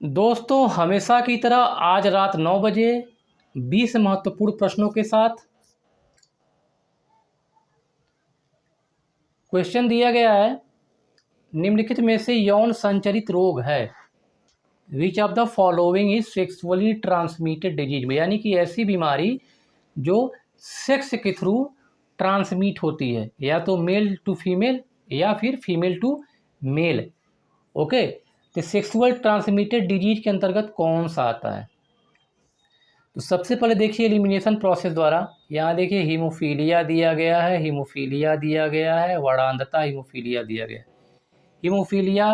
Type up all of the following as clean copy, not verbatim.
दोस्तों, हमेशा की तरह आज रात 9 बजे 20 महत्वपूर्ण प्रश्नों के साथ क्वेश्चन दिया गया है। निम्नलिखित में से यौन संचरित रोग है which of the following is sexually transmitted disease, यानी कि ऐसी बीमारी जो सेक्स के थ्रू ट्रांसमिट होती है, या तो मेल टू फीमेल या फिर फीमेल टू मेल। ओके, तो सेक्सुअल ट्रांसमिटेड डिजीज के अंतर्गत कौन सा आता है? तो सबसे पहले देखिए एलिमिनेशन प्रोसेस द्वारा। यहाँ देखिए हीमोफीलिया दिया गया है, हीमोफीलिया दिया गया है, वर्णांधता हीमोफीलिया दिया गया है। हीमोफीलिया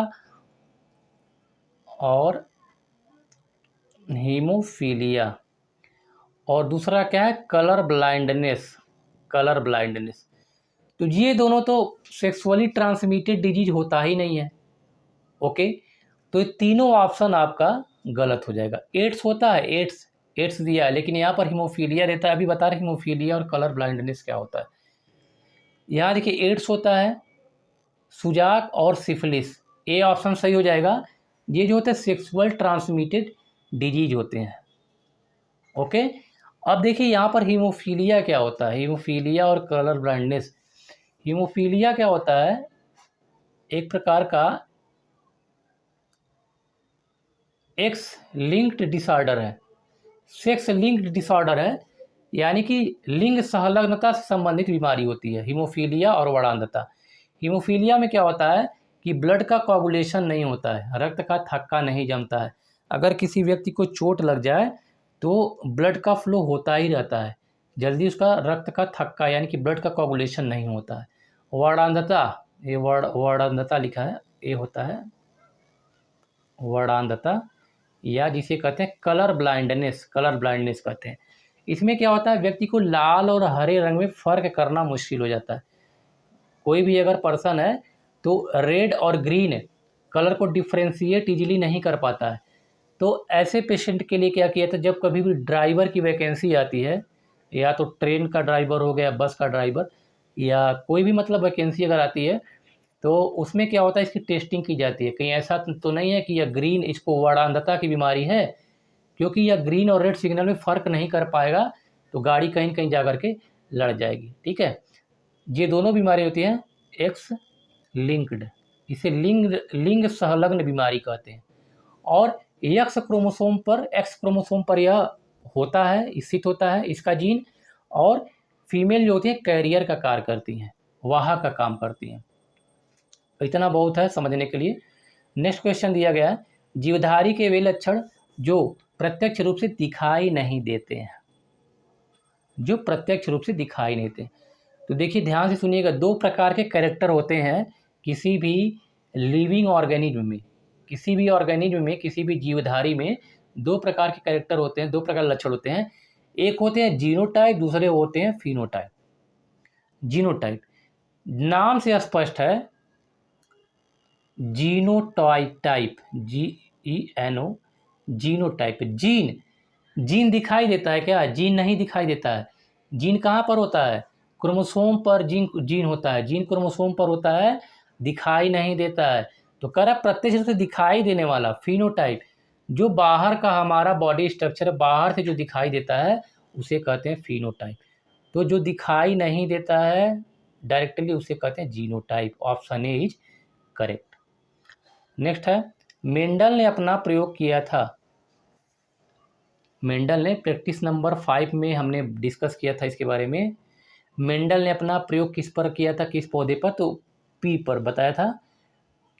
और हीमोफीलिया और दूसरा क्या है? Colour blindness. कलर ब्लाइंडनेस, तो ये दोनों तो सेक्सुअली ट्रांसमिटेड डिजीज होता ही नहीं है। ओके, तो ये तीनों ऑप्शन आपका गलत हो जाएगा। एड्स होता है, एड्स एड्स दिया है, लेकिन यहाँ पर हीमोफीलिया देता है। अभी बता रहे हीमोफीलिया और कलर ब्लाइंडनेस क्या होता है। यहाँ देखिए एड्स होता है, सुजाक और सिफिलिस, ए ऑप्शन सही हो जाएगा। ये जो होते हैं सेक्सुअल ट्रांसमिटेड डिजीज होते हैं। ओके, अब देखिए यहाँ पर हीमोफीलिया क्या होता है। हीमोफीलिया और कलर ब्लाइंडनेस। हीमोफीलिया क्या होता है? एक प्रकार का एक्स लिंक्ड डिसऑर्डर है, सेक्स लिंक्ड डिसऑर्डर है, यानी कि लिंग संलग्नता से संबंधित बीमारी होती है हीमोफीलिया और वर्णांधता। हीमोफीलिया में क्या होता है कि ब्लड का कोagुलेशन नहीं होता है, रक्त का थक्का नहीं जमता है। अगर किसी व्यक्ति को चोट लग जाए तो ब्लड का फ्लो होता ही रहता है, जल्दी उसका रक्त का थक्का यानी कि ब्लड का कोagुलेशन नहीं होता है। वर्णांधता, ये वर्णांधता लिखा है, ये होता है वर्णांधता, या जिसे कहते हैं कलर ब्लाइंडनेस। कलर ब्लाइंडनेस कहते हैं। इसमें क्या होता है, व्यक्ति को लाल और हरे रंग में फ़र्क करना मुश्किल हो जाता है। कोई भी अगर पर्सन है तो रेड और ग्रीन कलर को डिफ्रेंशिएट इजीली नहीं कर पाता है। तो ऐसे पेशेंट के लिए क्या किया था, जब कभी भी ड्राइवर की वैकेंसी आती है, या तो ट्रेन का ड्राइवर हो गया, बस का ड्राइवर, या कोई भी मतलब वैकेंसी अगर आती है, तो उसमें क्या होता है, इसकी टेस्टिंग की जाती है। कहीं ऐसा तो नहीं है कि यह ग्रीन इसको वर्णांधता की बीमारी है, क्योंकि यह ग्रीन और रेड सिग्नल में फ़र्क नहीं कर पाएगा तो गाड़ी कहीं कहीं जा कर के लड़ जाएगी। ठीक है, ये दोनों बीमारी होती हैं एक्स लिंक्ड, इसे लिंग संलग्न बीमारी कहते हैं। और एक्स क्रोमोसोम पर यह होता है, स्थित होता है इसका जीन, और फीमेल जो होती है कैरियर का कार्य करती हैं, वाहक का काम करती हैं। इतना बहुत है समझने के लिए। नेक्स्ट क्वेश्चन दिया गया है, जीवधारी के वे लक्षण जो प्रत्यक्ष रूप से दिखाई नहीं देते हैं, जो प्रत्यक्ष रूप से दिखाई नहीं देते। तो देखिए ध्यान से सुनिएगा, दो प्रकार के कैरेक्टर होते हैं किसी भी लिविंग ऑर्गेनिज्म में। किसी भी ऑर्गेनिज्म में, किसी भी जीवधारी में दो प्रकार के कैरेक्टर होते हैं, दो प्रकार के लक्षण होते हैं। एक होते हैं जीनोटाइप, दूसरे होते हैं फिनोटाइप। जीनोटाइप नाम से स्पष्ट है, जीनोटाइप, GENO, जीनोटाइप। जीन दिखाई देता है क्या? जीन नहीं दिखाई देता है। जीन कहाँ पर होता है? क्रोमोसोम पर जीन होता है। जीन क्रोमोसोम पर होता है, दिखाई नहीं देता है। तो कह रहा प्रत्यक्ष रूप से दिखाई देने वाला फिनोटाइप, जो बाहर का हमारा बॉडी स्ट्रक्चर बाहर से जो दिखाई देता है उसे कहते हैं फिनोटाइप। तो जो दिखाई नहीं देता है डायरेक्टली उसे कहते हैं genotype. Option A is correct. Next है, मेंडल ने अपना प्रयोग किया था। मेंडल ने प्रैक्टिस नंबर 5 में हमने डिस्कस किया था इसके बारे में। मेंडल ने अपना प्रयोग किस पर किया था, किस पौधे पर? तो पी पर बताया था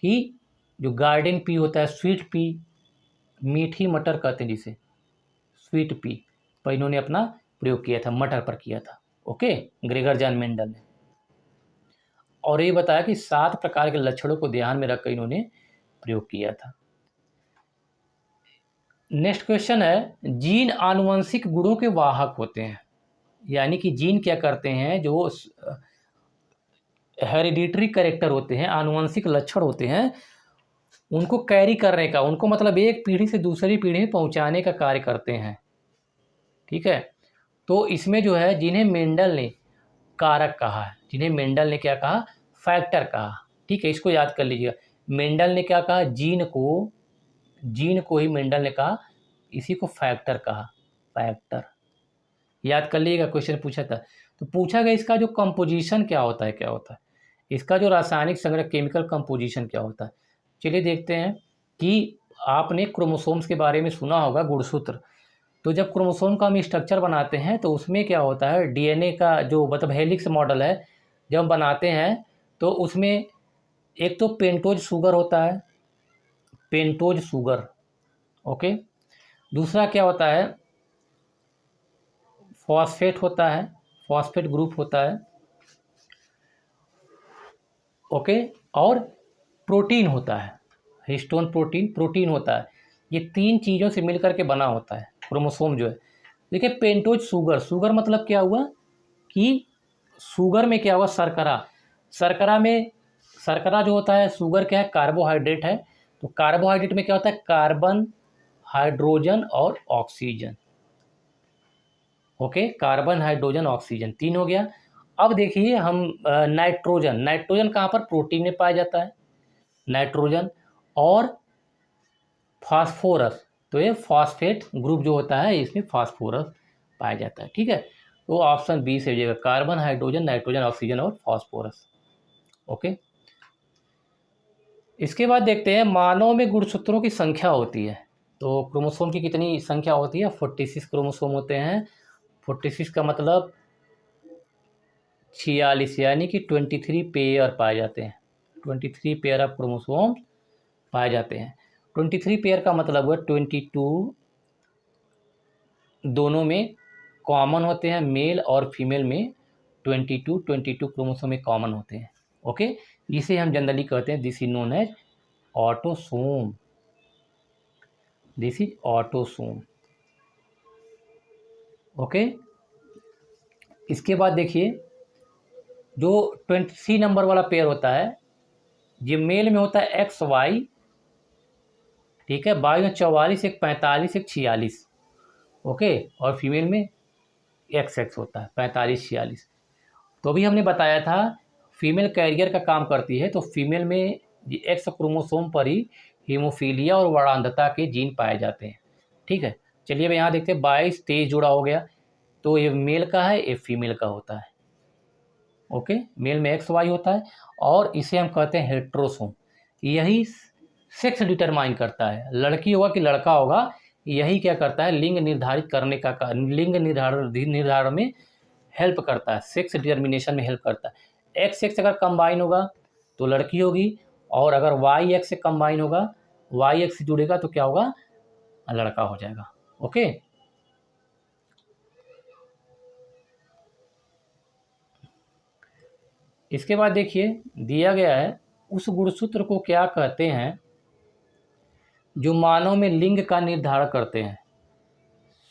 कि जो गार्डन पी होता है, स्वीट पी, मीठी मटर कहते हैं जिसे, स्वीट पी पर इन्होंने अपना प्रयोग किया था, मटर पर किया था। ओके, ग्रेगर जॉन मेंडल ने। और ये बताया कि 7 प्रकार के लक्षणों को ध्यान में रखकर इन्होंने प्रयोग किया था। नेक्स्ट क्वेश्चन है, जीन आनुवंशिक गुणों के वाहक होते हैं, यानी कि जीन क्या करते हैं, जो हेरिडिटरी कैरेक्टर होते हैं, आनुवंशिक लक्षण होते हैं, उनको कैरी करने का, उनको मतलब एक पीढ़ी से दूसरी पीढ़ी में पहुंचाने का कार्य करते हैं। ठीक है, तो इसमें जो है जिन्हें मेंडल ने कारक कहा है, जिन्हें मेंडल ने क्या कहा? फैक्टर कहा। ठीक है, इसको याद कर लीजिएगा। मेंडल ने क्या कहा? जीन को जीन को ही मेंडल ने कहा, इसी को फैक्टर कहा, फैक्टर। याद कर लीजिएगा, क्वेश्चन पूछा था। तो पूछा गया इसका जो कंपोजिशन क्या होता है, क्या होता है इसका जो रासायनिक संग्रह, केमिकल कंपोजिशन क्या होता है। चलिए देखते हैं कि आपने क्रोमोसोम्स के बारे में सुना होगा, गुणसूत्र। तो जब क्रोमोसोम का हम स्ट्रक्चर बनाते हैं तो उसमें क्या होता है, डीएनए का जो मतलब हेलिक्स मॉडल है, जब हम बनाते हैं तो उसमें एक तो पेंटोज शुगर होता है, पेंटोज शुगर, ओके। दूसरा क्या होता है, फॉस्फेट होता है, फॉस्फेट ग्रुप होता है, ओके। और प्रोटीन होता है, हिस्टोन प्रोटीन, प्रोटीन होता है। ये तीन चीज़ों से मिलकर के बना होता है क्रोमोसोम जो है। देखिए पेंटोज शुगर, शुगर मतलब क्या हुआ कि शुगर में क्या हुआ, शर्करा, शर्करा में, शर्करा जो होता है, शुगर क्या है, कार्बोहाइड्रेट है। तो कार्बोहाइड्रेट में क्या होता है, कार्बन, हाइड्रोजन और oxygen, okay. Carbon, hydrogen, oxygen, तीन हो गया। अब देखिए हम नाइट्रोजन, नाइट्रोजन कहाँ पर, प्रोटीन में पाया जाता है नाइट्रोजन। और फास्फोरस, तो ये फॉस्फेट ग्रुप जो होता है इसमें फास्फोरस पाया जाता है, ठीक है। तो ऑप्शन बी से हो जाएगा, कार्बन, हाइड्रोजन, नाइट्रोजन, ऑक्सीजन और फास्फोरस, ओके। इसके बाद देखते हैं मानव में गुणसूत्रों की संख्या होती है। तो क्रोमोसोम की कितनी संख्या होती है, 46 क्रोमोसोम होते हैं। 46 का मतलब 46, यानी कि 23 पेयर पाए जाते हैं, 23 पेयर ऑफ क्रोमोसोम पाए जाते हैं। 23 पेयर का मतलब हुआ 22 दोनों में कॉमन होते हैं, मेल और फीमेल में 22 क्रोमोसोम में कॉमन होते हैं, ओके। जिसे हम जनरली कहते हैं, this is known as autosome, this is autosome, okay. इसके बाद देखिए जो 23 नंबर वाला पेयर होता है, ये मेल में होता है एक्स वाई, ठीक है, वाई में 44, एक 45, एक 46, ओके। और फीमेल में एक्स एक्स होता है, 45, 46। तो अभी हमने बताया था फीमेल कैरियर का काम करती है, तो फीमेल में एक्स क्रोमोसोम पर ही हीमोफीलिया और वर्णांधता के जीन पाए जाते हैं, ठीक है। चलिए अब यहाँ देखते हैं 22, 23 जुड़ा हो गया, तो ये मेल का है, ये फीमेल का होता है, ओके। मेल में एक्स वाई होता है और इसे हम कहते हैं हेट्रोसोम। यही सेक्स डिटरमाइन करता है, लड़की होगा कि लड़का होगा, यही क्या करता है, लिंग निर्धारित करने का, लिंग निर्धारण में हेल्प करता है, सेक्स डिटर्मिनेशन में हेल्प करता है। एक्स एक्स अगर कंबाइन होगा तो लड़की होगी, और अगर वाई एक्स से कंबाइन होगा, वाई एक्स से जुड़ेगा तो क्या होगा, लड़का हो जाएगा, ओके। इसके बाद देखिए दिया गया है, उस गुणसूत्र को क्या कहते हैं जो मानव में लिंग का निर्धारण करते हैं।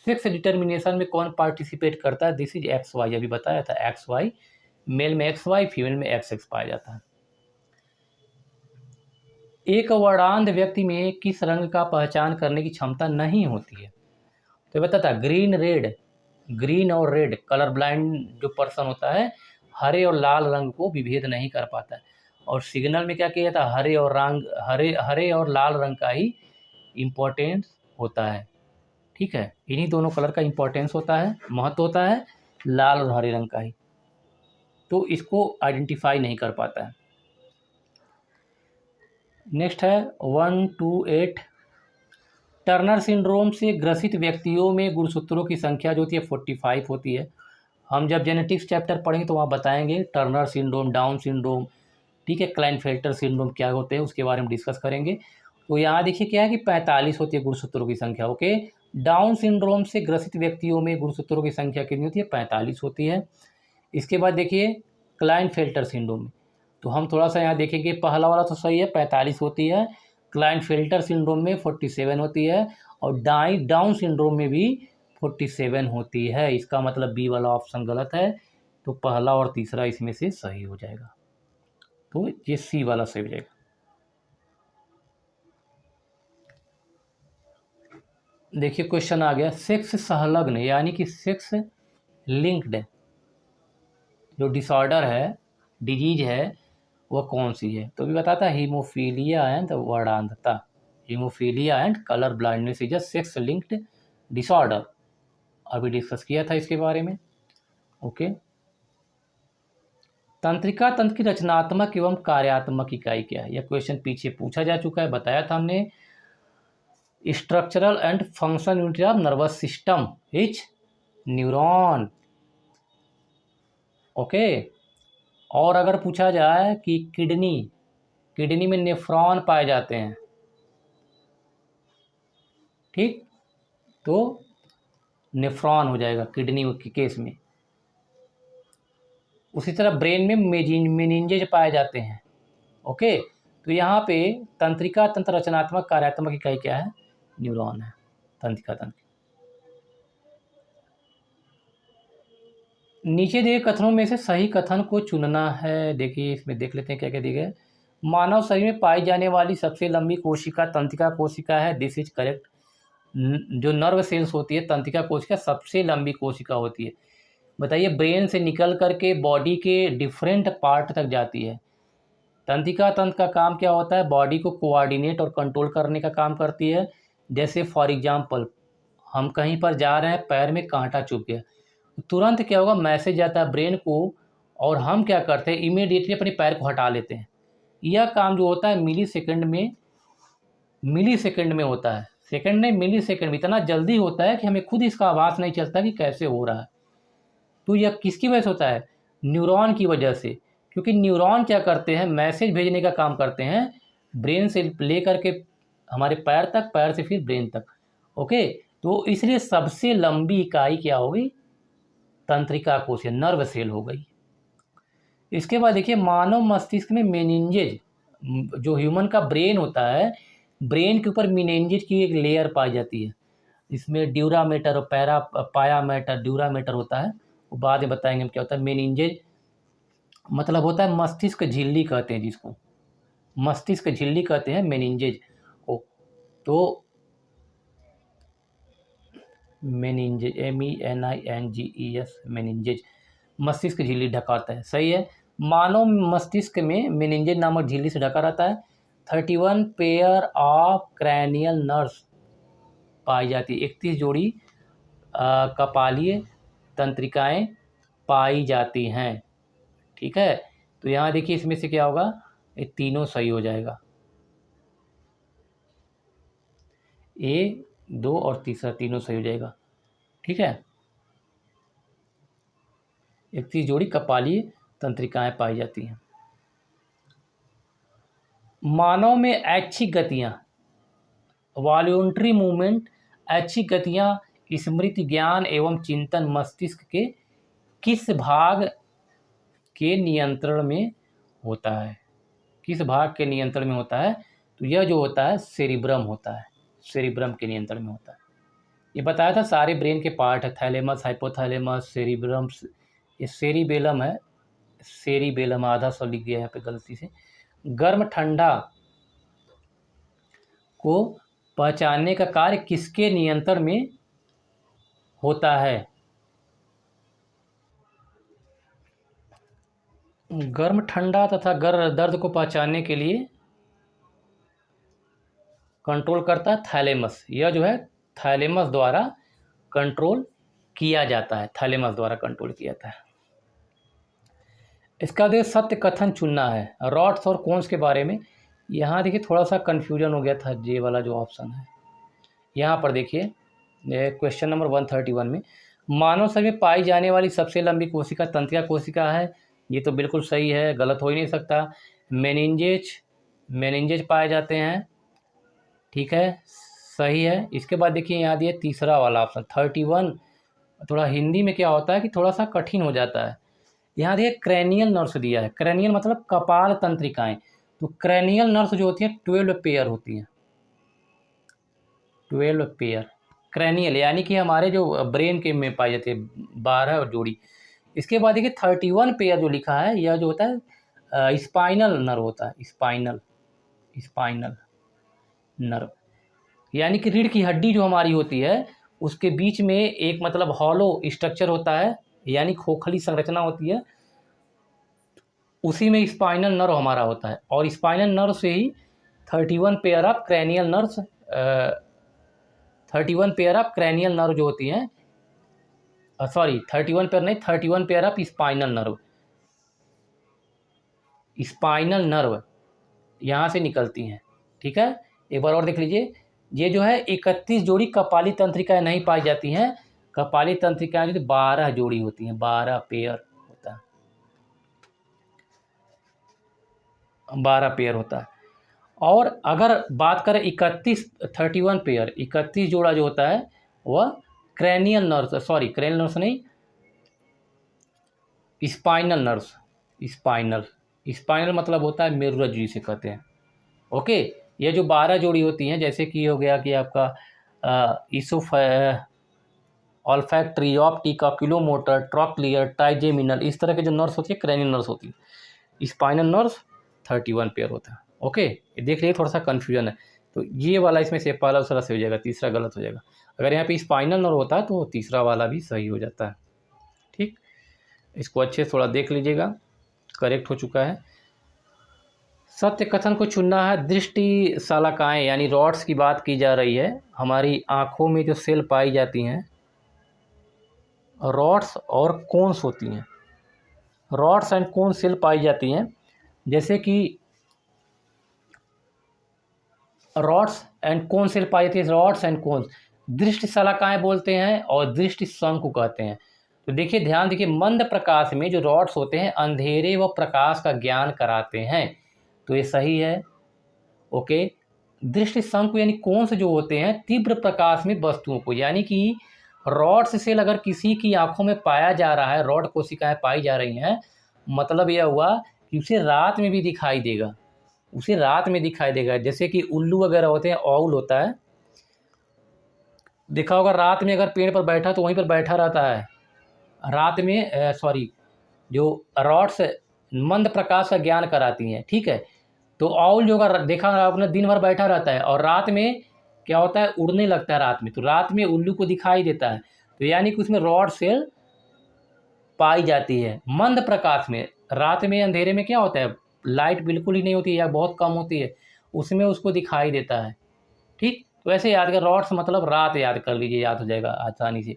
सेक्स डिटर्मिनेशन में कौन पार्टिसिपेट करता है, दिस इज एक्स वाई, अभी बताया था एक्स वाई, मेल में एक्स वाई, फीमेल में एक्स एक्स पाया जाता है। एक वर्णांध व्यक्ति में किस रंग का पहचान करने की क्षमता नहीं होती है, तो बताता ग्रीन रेड, ग्रीन और रेड, कलर ब्लाइंड जो पर्सन होता है हरे और लाल रंग को विभेद नहीं कर पाता है। और सिग्नल में क्या किया जाता है, हरे और रंग, हरे और लाल रंग का ही इम्पोर्टेंस होता है, ठीक है। इन्हीं दोनों कलर का इम्पोर्टेंस होता है, महत्व होता है लाल और हरे रंग का ही, तो इसको आइडेंटिफाई नहीं कर पाता है। नेक्स्ट है 128, टर्नर सिंड्रोम से ग्रसित व्यक्तियों में गुणसूत्रों की संख्या जो होती है 45 होती है। हम जब जेनेटिक्स चैप्टर पढ़ेंगे तो वहाँ बताएंगे टर्नर सिंड्रोम, डाउन सिंड्रोम, ठीक है, क्लाइनफेल्टर सिंड्रोम क्या होते हैं उसके बारे में डिस्कस करेंगे। तो यहाँ देखिए क्या है कि 45 होती है गुणसूत्रों की संख्या, ओके। डाउन सिंड्रोम से ग्रसित व्यक्तियों में गुणसूत्रों की संख्या कितनी होती है, 45 होती है। इसके बाद देखिए क्लाइनफेल्टर सिंड्रोम, तो हम थोड़ा सा यहाँ देखेंगे, पहला वाला तो सही है, 45 होती है। क्लाइनफेल्टर सिंड्रोम में 47 होती है, और डाउन सिंड्रोम में भी 47 होती है। इसका मतलब बी वाला ऑप्शन गलत है, तो पहला और तीसरा इसमें से सही हो जाएगा, तो ये सी वाला सही हो जाएगा। देखिए क्वेश्चन आ गया, सेक्स संलग्न यानी कि सेक्स लिंक्ड जो डिसऑर्डर है, डिजीज है, वह कौन सी है, तो भी बताता है हीमोफीलिया एंड वर्णांधता, haemophilia and colour blindness is a sex linked disorder, अभी डिस्कस किया था इसके बारे में। ओके। तंत्रिका तंत्र की रचनात्मक एवं कार्यात्मक इकाई क्या है? यह क्वेश्चन पीछे पूछा जा चुका है, बताया था हमने। Structural and function unit of nervous system is neuron. Okay. और अगर पूछा जाए कि किडनी में नेफ्रॉन पाए जाते हैं, ठीक, तो नेफ्रॉन हो जाएगा किडनी के केस में। उसी तरह ब्रेन में मेनिंजेज पाए जाते हैं। ओके। तो यहाँ पे तंत्रिका तंत्र रचनात्मक कार्यात्मक इकाई क्या है? न्यूरॉन है तंत्रिका तंत्र। नीचे दिए कथनों में से सही कथन को चुनना है। देखिए इसमें देख लेते हैं क्या क्या दिए गए। मानव शरीर में पाई जाने वाली सबसे लंबी कोशिका तंत्रिका कोशिका है, दिस इज करेक्ट। जो नर्व सेल्स होती है तंत्रिका कोशिका सबसे लंबी कोशिका होती है। बताइए, ब्रेन से निकल करके बॉडी के डिफरेंट पार्ट तक जाती है। तंत्रिका तंत्र का काम क्या होता है? बॉडी को कोऑर्डिनेट और कंट्रोल करने का काम करती है। जैसे फॉर एग्जांपल हम कहीं पर जा रहे हैं, पैर में कांटा चुभ गया, तुरंत क्या होगा, मैसेज जाता है ब्रेन को, और हम क्या करते हैं, इमीडिएटली अपने पैर को हटा लेते हैं। यह काम जो होता है मिली सेकंड में होता है। सेकंड नहीं, मिली सेकंड में, इतना जल्दी होता है कि हमें खुद इसका आभास नहीं चलता कि कैसे हो रहा है। तो यह किसकी वजह से होता है? न्यूरॉन की वजह से। क्योंकि न्यूरॉन क्या करते हैं, मैसेज भेजने का काम करते हैं ब्रेन से ले करके हमारे पैर तक, पैर से फिर ब्रेन तक। ओके। तो इसलिए सबसे लंबी इकाई क्या होगी? तंत्रिका कोशिका, नर्व सेल हो गई। इसके बाद देखिए, मानव मस्तिष्क में मेनिंजेज, जो ह्यूमन का ब्रेन होता है, ब्रेन के ऊपर मेनिंजेज की एक लेयर पाई जाती है। इसमें ड्यूरामेटर और पायामेटर, ड्यूरामेटर होता है, वो बाद में बताएंगे हम क्या होता है। मेनिंजेज मतलब होता है मस्तिष्क झिल्ली कहते हैं जिसको, मस्तिष्क झिल्ली कहते हैं मेनिंजेज को। तो मेनिंजेज, MENINGES, मेनिंजेज मस्तिष्क झिल्ली ढकाता है, सही है। मानव मस्तिष्क में मेनिंजेज नामक झिल्ली से ढका रहता है। 31 पेयर ऑफ क्रैनियल नर्व्स पाई जाती है, 31 जोड़ी कपालीय तंत्रिकाएं पाई जाती हैं। ठीक है। तो यहाँ देखिए इसमें से क्या होगा, ये तीनों सही हो जाएगा, A, 2 और तीसरा तीनों सही हो जाएगा। ठीक है। 31 जोड़ी कपालीय तंत्रिकाएं पाई जाती हैं। मानव में ऐच्छिक गतियां, वॉल्यूंटरी मूवमेंट, ऐच्छिक गतियां स्मृति, ज्ञान एवं चिंतन मस्तिष्क के किस भाग के नियंत्रण में होता है? किस भाग के नियंत्रण में होता है? तो यह जो होता है सेरिब्रम होता है, सेरिब्रम के नियंत्रण में होता है। ये बताया था सारे ब्रेन के पार्ट है, थैलेमस, हाइपोथैलेमस, सेरिब्रम, ये सेरिबेलम है, सेरिबेलम आधा सौ लिख दिया यहाँ पे गलती से। गर्म ठंडा को पहचानने का कार्य किसके नियंत्रण में होता है? गर्म ठंडा तथा दर्द को पहचानने के लिए कंट्रोल करता है थैलेमस। यह जो है थैलेमस द्वारा कंट्रोल किया जाता है, थैलेमस द्वारा कंट्रोल किया जाता है। इसका देखिए सत्य कथन चुनना है, रॉड्स और कोन्स के बारे में। यहाँ देखिए थोड़ा सा कन्फ्यूजन हो गया था, ये वाला जो ऑप्शन है यहाँ पर देखिए, क्वेश्चन नंबर 131 में मानव शरीर में पाई जाने वाली सबसे लंबी कोशिका तंत्रिका कोशिका है, ये तो बिल्कुल सही है, गलत हो ही नहीं सकता। मेनिंजेज पाए जाते हैं, ठीक है, सही है। इसके बाद देखिए यहाँ दिए तीसरा वाला ऑप्शन 31, थोड़ा हिंदी में क्या होता है कि थोड़ा सा कठिन हो जाता है। यहाँ देखिए क्रैनियल नर्व्स दिया है, क्रैनियल मतलब कपाल तंत्रिकाएं। तो क्रैनियल नर्व्स जो होती हैं 12 पेयर होती हैं, 12 पेयर क्रैनियल, यानी कि हमारे जो ब्रेन के में पाई जाती है 12 जोड़ी। इसके बाद देखिए 31 पेयर जो लिखा है, यह जो होता है स्पाइनल नर्व होता है, स्पाइनल नर्व, यानी कि रीढ़ की हड्डी जो हमारी होती है उसके बीच में एक मतलब हॉलो स्ट्रक्चर होता है, यानी खोखली संरचना होती है, उसी में स्पाइनल नर्व हमारा होता है। और स्पाइनल नर्व से ही 31 pair of cranial nerves, 31 pair of cranial nerve जो होती हैं, सॉरी 31 पेयर नहीं, 31 pair of spinal nerve, spinal nerve यहाँ से निकलती हैं। ठीक है, एक बार और देख लीजिए, ये जो है 31 जोड़ी कपाली तंत्रिकाएं नहीं पाई जाती हैं। कपाली तंत्रिकाएं जो 12 जोड़ी होती हैं, 12 पेयर होता है, 12 पेयर होता है। और अगर बात करें 31 पेयर, 31 जोड़ा जो होता है वह cranial nerves, sorry cranial nerves नहीं, स्पाइनल नर्व्स, स्पाइनल, स्पाइनल मतलब होता है मेरुरज्जु जिसे कहते हैं। ओके, ये जो 12 जोड़ी होती हैं, जैसे कि हो गया कि आपका इसोफ olfactory, optic, oculomotor, trochlear, trigeminal, इस तरह के जो नर्व्स होती है क्रैनियल नर्व्स होती है। स्पाइनल नर्व्स 31 पेयर होता है। ओके, ये देख लीजिए थोड़ा सा कन्फ्यूजन है, तो ये वाला इसमें से पहला दूसरा सही हो जाएगा, तीसरा गलत हो जाएगा। अगर यहाँ पे स्पाइनल नर्व होता है तो तीसरा वाला भी सही हो जाता है। ठीक, इसको अच्छे से थोड़ा देख लीजिएगा, करेक्ट हो चुका है। सत्य कथन को चुनना है। दृष्टि शलाकाएं यानी रॉड्स की बात की जा रही है। हमारी आँखों में जो सेल पाई जाती हैं रॉड्स और कोन्स होती हैं, रॉड्स एंड कोन सेल पाई जाती हैं। जैसे कि रॉड्स एंड कोन सेल पाई जाती है, रॉड्स एंड कोन्स दृष्टि शलाकाएं बोलते हैं और दृष्टि शंकु कहते हैं। तो देखिए, ध्यान देखिए, मंद प्रकाश में जो रॉड्स होते हैं अंधेरे व प्रकाश का ज्ञान कराते हैं, तो ये सही है। ओके, दृष्टि शंकु यानी कोन्स जो होते हैं तीव्र प्रकाश में वस्तुओं को, यानी कि रॉड्स सेल अगर किसी की आंखों में पाया जा रहा है, रॉड कोशिकाएं पाई जा रही हैं, मतलब यह हुआ कि उसे रात में भी दिखाई देगा, उसे रात में दिखाई देगा। जैसे कि उल्लू वगैरह होते हैं, औल होता है, देखा होगा रात में अगर पेड़ पर बैठा तो वहीं पर बैठा रहता है। रात में सॉरी, जो रॉड्स मंद प्रकाश का ज्ञान कराती हैं, ठीक है, तो औल जो देखा आपने दिन भर बैठा रहता है और रात में क्या होता है, उड़ने लगता है रात में, तो रात में उल्लू को दिखाई देता है। तो यानी कि उसमें रॉड सेल पाई जाती है मंद प्रकाश में। रात में अंधेरे में क्या होता है, लाइट बिल्कुल ही नहीं होती है या बहुत कम होती है, उसमें उसको दिखाई देता है। ठीक, तो ऐसे याद कर, रॉड्स मतलब रात याद कर लीजिए, याद हो जाएगा आसानी से।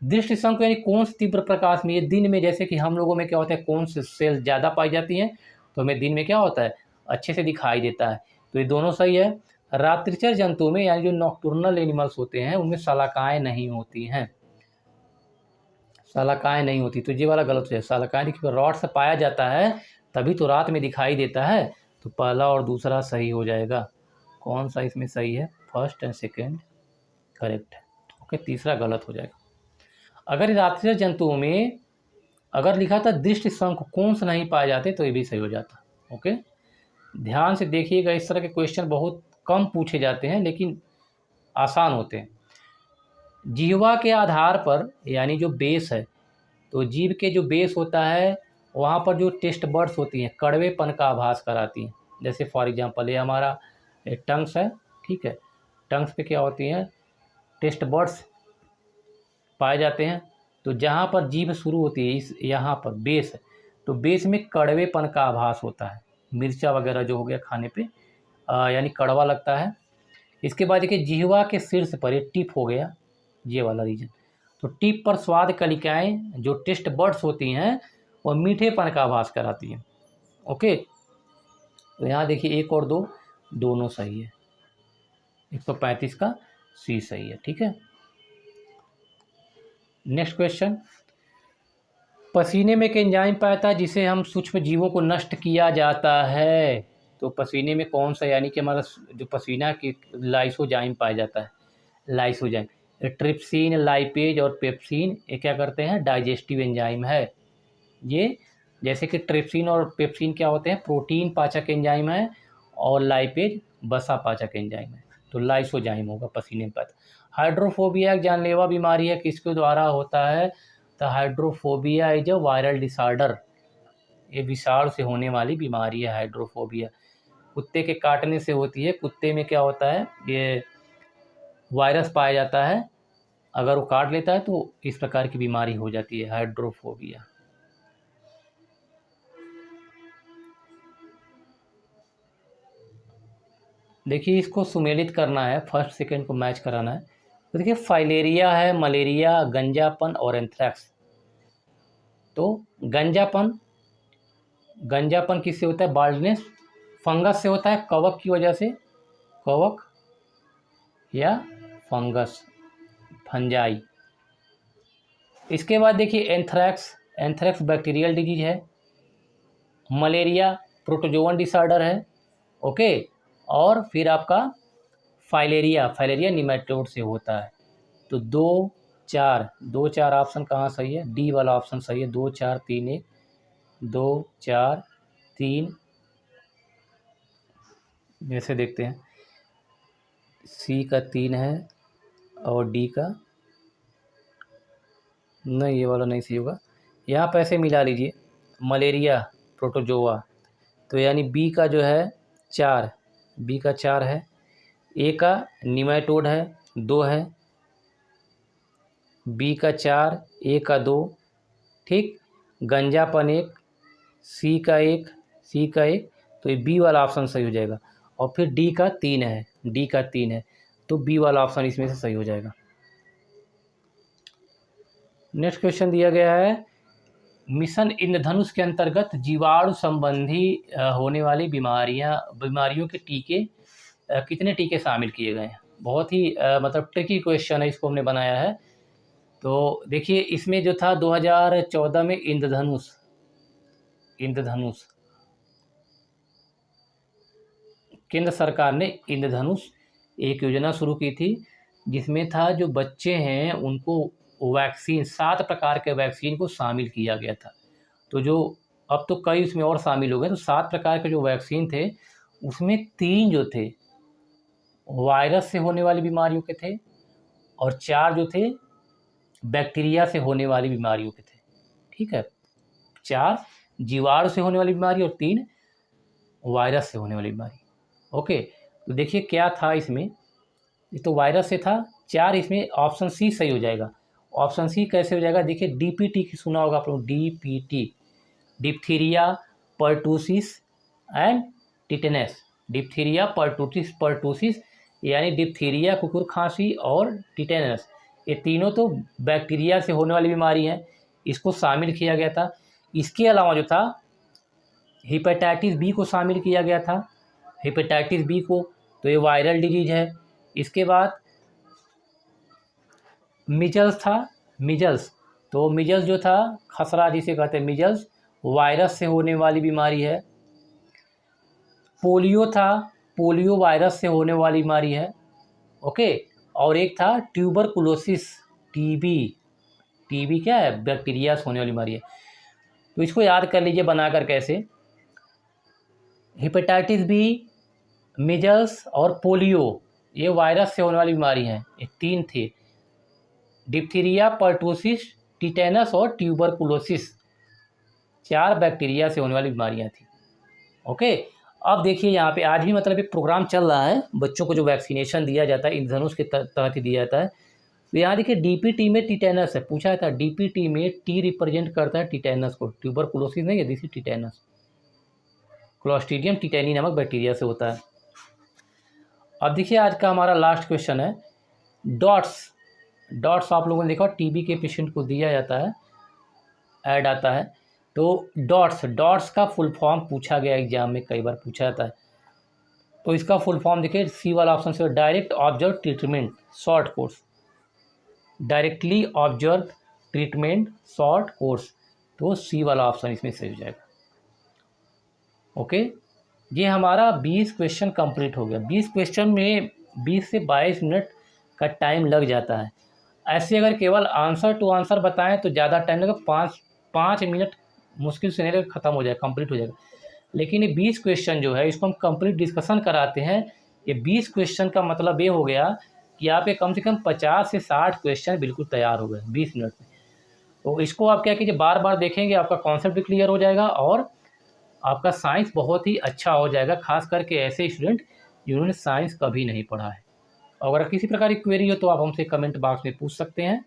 दृष्टि शंकु यानी कौन सी तीव्र प्रकाश में, ये दिन में, जैसे कि हम लोगों में क्या होता है कौन से सेल ज़्यादा पाई जाती हैं, तो हमें दिन में क्या होता है अच्छे से दिखाई देता है। तो ये दोनों सही है। रात्रिचर जंतुओं में यानी जो नॉक्टर्नल एनिमल्स होते हैं उनमें शलाकाएँ नहीं होती हैं, शलाकाएँ नहीं होती, तो ये वाला गलत है। शलाकाएँ देखिए रॉड से पाया जाता है तभी तो रात में दिखाई देता है, तो पहला और दूसरा सही हो जाएगा। कौन सा इसमें सही है, फर्स्ट एंड सेकेंड करेक्ट है। ओके, तीसरा गलत हो जाएगा। अगर रात्रिचर जंतुओं में अगर लिखा था दृष्टि शंकु कोन्स नहीं पाए जाते तो ये भी सही हो जाता। ओके, ध्यान से देखिएगा, इस तरह के क्वेश्चन बहुत कम पूछे जाते हैं लेकिन आसान होते हैं। जीवा के आधार पर यानी जो बेस है, तो जीव के जो बेस होता है वहाँ पर जो टेस्ट बर्ड्स होती हैं कड़वेपन का आभास कराती हैं। जैसे फॉर एग्जांपल ये हमारा टंग्स है, ठीक है, टंग्स पे क्या होती हैं टेस्ट बर्ड्स पाए जाते हैं। तो जहाँ पर जीभ शुरू होती है, इस यहाँ पर बेस है, तो बेस में कड़वेपन का आभास होता है। मिर्चा वगैरह जो हो गया खाने पे यानी कड़वा लगता है। इसके बाद देखिए जिह्वा के शीर्ष पर ये टिप हो गया, ये वाला रीजन, तो टिप पर स्वाद कलिकाएँ जो टेस्ट बर्ड्स होती हैं वह मीठेपन का आभास कराती हैं। ओके, तो यहाँ देखिए 1 और 2 दोनों सही है, 135 का सी सही है। ठीक है, नेक्स्ट क्वेश्चन, पसीने में एक एंजाइम पाता है जिसे हम सूक्ष्म जीवों को नष्ट किया जाता है, तो पसीने में कौन सा, यानी कि हमारा जो पसीना की लाइसोजाइम पाया जाता है, लाइसोजाइम, ट्रिप्सिन, लाइपेज और पेप्सिन, ये क्या करते हैं डाइजेस्टिव एंजाइम है ये। जैसे कि ट्रिप्सिन और पेप्सिन क्या होते हैं प्रोटीन पाचक एंजाइम है और लाइपेज वसा पाचक एंजाइम है, तो लाइसोजाइम होगा पसीने में पाता। हाइड्रोफोबिया एक जानलेवा बीमारी है, किसके द्वारा होता है, तो hydrophobia is a viral disorder, ये विषाणु से होने वाली बीमारी है हाइड्रोफोबिया, कुत्ते के काटने से होती है। कुत्ते में क्या होता है ये वायरस पाया जाता है, अगर वो काट लेता है तो इस प्रकार की बीमारी हो जाती है हाइड्रोफोबिया। देखिए इसको सुमेलित करना है, फर्स्ट सेकंड को मैच कराना है। तो देखिए फाइलेरिया है, मलेरिया, गंजापन और एंथ्रैक्स। तो गंजापन, गंजापन किससे होता है? बाल्डनेस। फंगस से होता है, कवक की वजह से, कवक या फंगस, फंजाई। इसके बाद देखिए एंथ्रैक्स, एंथ्रैक्स बैक्टीरियल डिजीज है। मलेरिया प्रोटोजोवन डिसऑर्डर है, ओके। और फिर आपका फाइलेरिया, फाइलेरिया निमेटोड से होता है। तो 2 4 ऑप्शन कहाँ सही है? डी वाला ऑप्शन सही है। 2 4 3 1, 2 4 3। जैसे देखते हैं, सी का 3 है और डी का नहीं, ये वाला नहीं सही होगा। यहाँ पे ऐसे मिला लीजिए, मलेरिया प्रोटोजोआ, तो यानी बी का जो है 4, बी का 4 है। ए का निमेटोड है, 2 है। बी का 4, ए का 2, ठीक। गंजापन 1, सी का 1, सी का 1, तो ये बी वाला ऑप्शन सही हो जाएगा। और फिर डी का 3 है, डी का 3 है, तो बी वाला ऑप्शन इसमें से सही हो जाएगा। नेक्स्ट क्वेश्चन दिया गया है, मिशन इंद्रधनुष के अंतर्गत जीवाणु संबंधी होने वाली बीमारियों के टीके, कितने टीके शामिल किए गए हैं? बहुत ही मतलब ट्रिकी क्वेश्चन है, इसको हमने बनाया है। तो देखिए इसमें जो था 2014 में इंद्रधनुष केंद्र सरकार ने इंद्रधनुष एक योजना शुरू की थी, जिसमें था जो बच्चे हैं उनको वैक्सीन, 7 प्रकार के वैक्सीन को शामिल किया गया था। तो जो अब तो कई उसमें और शामिल हो गए, तो 7 प्रकार के जो वैक्सीन थे उसमें 3 जो थे वायरस से होने वाली बीमारियों के थे, और 4 जो थे बैक्टीरिया से होने वाली बीमारियों के थे, ठीक है। 4 जीवाणु से होने वाली बीमारी और 3 वायरस से होने वाली बीमारी, ओके। तो देखिए क्या था इसमें, ये तो वायरस से था। 4 इसमें ऑप्शन सी सही हो जाएगा। ऑप्शन सी कैसे हो जाएगा? देखिए डीपीटी की सुना होगा आप लोग, DPT, diphtheria, pertussis and tetanus. Diphtheria, pertussis यानी डिप्थीरिया कुकुर खांसी और टिटेनस, ये तीनों तो बैक्टीरिया से होने वाली बीमारी हैं, इसको शामिल किया गया था। इसके अलावा जो था हेपेटाइटिस बी को शामिल किया गया था, हेपेटाइटिस बी को, तो ये वायरल डिजीज है। इसके बाद मिजल्स था, मिजल्स, तो मिजल्स जो था खसरा जिसे कहते हैं मिजल्स, वायरस से होने वाली बीमारी है। पोलियो था, पोलियो वायरस से होने वाली बीमारी है, ओके। और एक था ट्यूबरकुलोसिस, टीबी, टीबी क्या है? बैक्टीरिया से होने वाली बीमारी है। तो इसको याद कर लीजिए बनाकर कैसे, हेपेटाइटिस बी, मिजल्स और पोलियो, ये वायरस से होने वाली बीमारी हैं, ये 3 थे। डिप्थीरिया, पर्टूसिस, टिटेनस और ट्यूबरकुलोसिस, 4 बैक्टीरिया से होने वाली बीमारियां थी, ओके। अब देखिए यहाँ पे आज भी मतलब एक प्रोग्राम चल रहा है, बच्चों को जो वैक्सीनेशन दिया जाता है इंद्रधनुष के तहत ही दिया जाता है। तो यहाँ देखिए डीपीटी में टिटेनस है, पूछा था डीपीटी में टी रिप्रेजेंट करता है टिटेनस को, ट्यूबरकुलोसिस नहीं है, this is tetanus. Clostridium tetani नामक बैक्टीरिया से होता है। अब देखिए आज का हमारा लास्ट क्वेश्चन है, डॉट्स। डॉट्स आप लोगों ने देखा टीबी के पेशेंट को दिया जाता है, ऐड आता है। तो डॉट्स का फुल फॉर्म पूछा गया एग्जाम में, कई बार पूछा जाता है। तो इसका फुल फॉर्म देखिए सी वाला ऑप्शन से, direct observe treatment short course, directly observe treatment short course, तो सी वाला ऑप्शन इसमें सही हो जाएगा, ओके। ये हमारा 20 क्वेश्चन कंप्लीट हो गया। 20 क्वेश्चन में 20 से 22 मिनट का टाइम लग जाता है। ऐसे अगर केवल आंसर टू आंसर बताएं तो ज़्यादा टाइम लगेगा, 5 मिनट मुश्किल से नहीं लगेगा, ख़त्म हो जाएगा, कंप्लीट हो जाएगा। लेकिन ये 20 क्वेश्चन जो है इसको हम कंप्लीट डिस्कशन कराते हैं। ये 20 क्वेश्चन का मतलब ये हो गया कि आप ये कम से कम 50 से 60 क्वेश्चन बिल्कुल तैयार हो गए 20 मिनट में। तो इसको आप क्या कीजिए, बार बार देखेंगे, आपका कॉन्सेप्ट भी क्लियर हो जाएगा और आपका साइंस बहुत ही अच्छा हो जाएगा, खास करके ऐसे स्टूडेंट जिन्होंने साइंस कभी नहीं पढ़ा है। अगर किसी प्रकार की क्वेरी हो तो आप हमसे कमेंट बॉक्स में पूछ सकते हैं।